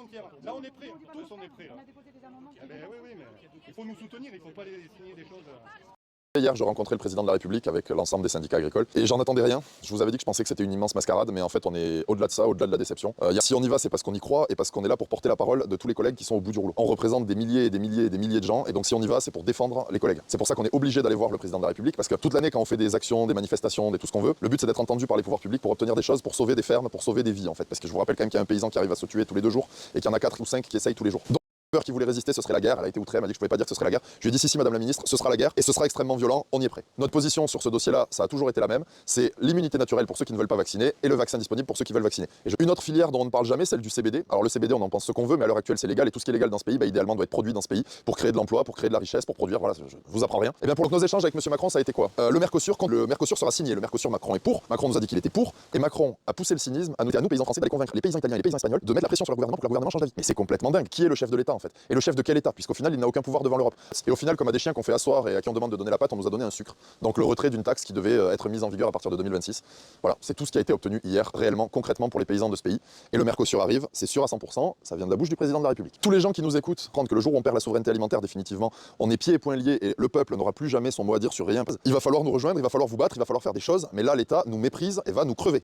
entière. Là, on est prêts. Tous, on est prêts. Là. On a déposé des amendements. Ah ben, oui, mais il faut nous soutenir. Il ne faut pas signer des choses. Hier, je rencontrais le président de la République avec l'ensemble des syndicats agricoles et j'en attendais rien. Je vous avais dit que je pensais que c'était une immense mascarade, mais en fait, on est au-delà de ça, au-delà de la déception. Si on y va, c'est parce qu'on y croit et parce qu'on est là pour porter la parole de tous les collègues qui sont au bout du rouleau. On représente des milliers et des milliers et des milliers de gens et donc si on y va, c'est pour défendre les collègues. C'est pour ça qu'on est obligé d'aller voir le président de la République parce que toute l'année, quand on fait des actions, des manifestations, tout ce qu'on veut, le but c'est d'être entendu par les pouvoirs publics pour obtenir des choses, pour sauver des fermes, pour sauver des vies en fait. Parce que je vous rappelle quand même qu'il y a un paysan qui arrive à se tuer tous les 2 jours et qu'il y en a 4 ou 5 qui essayent tous les jours. Qui voulait résister, ce serait la guerre. Elle a été outrée, elle m'a dit que je pouvais pas dire que ce serait la guerre. Je lui ai dit si, madame la ministre, ce sera la guerre et ce sera extrêmement violent, on y est prêt. Notre position sur ce dossier-là, ça a toujours été la même, c'est l'immunité naturelle pour ceux qui ne veulent pas vacciner et le vaccin disponible pour ceux qui veulent vacciner. Une autre filière dont on ne parle jamais, celle du CBD. Alors le CBD, on en pense ce qu'on veut, mais à l'heure actuelle, c'est légal et tout ce qui est légal dans ce pays, idéalement doit être produit dans ce pays pour créer de l'emploi, pour créer de la richesse, pour produire, voilà, je vous apprends rien. Et bien pour nos échanges avec M. Macron, ça a été quoi? Le Mercosur, quand le Mercosur sera signé, le Mercosur, Macron est pour, Macron nous a dit qu'il était pour, et Macron a poussé le cynisme à nous dire à nous, paysans français, d'aller convaincre les paysans italiens et les paysans espagnols de mettre la pression sur le gouvernement pour que le gouvernement change d'avis. Mais c'est complètement dingue. Qui est le chef de l'État en fait? Et le chef de quel État? Puisqu'au final, il n'a aucun pouvoir devant l'Europe. Et au final, comme à des chiens qu'on fait asseoir et à qui on demande de donner la patte, on nous a donné un sucre. Donc le retrait d'une taxe qui devait être mise en vigueur à partir de 2026. Voilà, c'est tout ce qui a été obtenu hier, réellement, concrètement pour les paysans de ce pays. Et le Mercosur arrive, c'est sûr à 100%, ça vient de la bouche du président de la République. Tous les gens qui nous écoutent rendent que le jour où on perd la souveraineté alimentaire définitivement, on est pieds et poings liés et le peuple n'aura plus jamais son mot à dire sur rien. Il va falloir nous rejoindre, il va falloir vous battre, il va falloir faire des choses, mais là l'État nous méprise et va nous crever.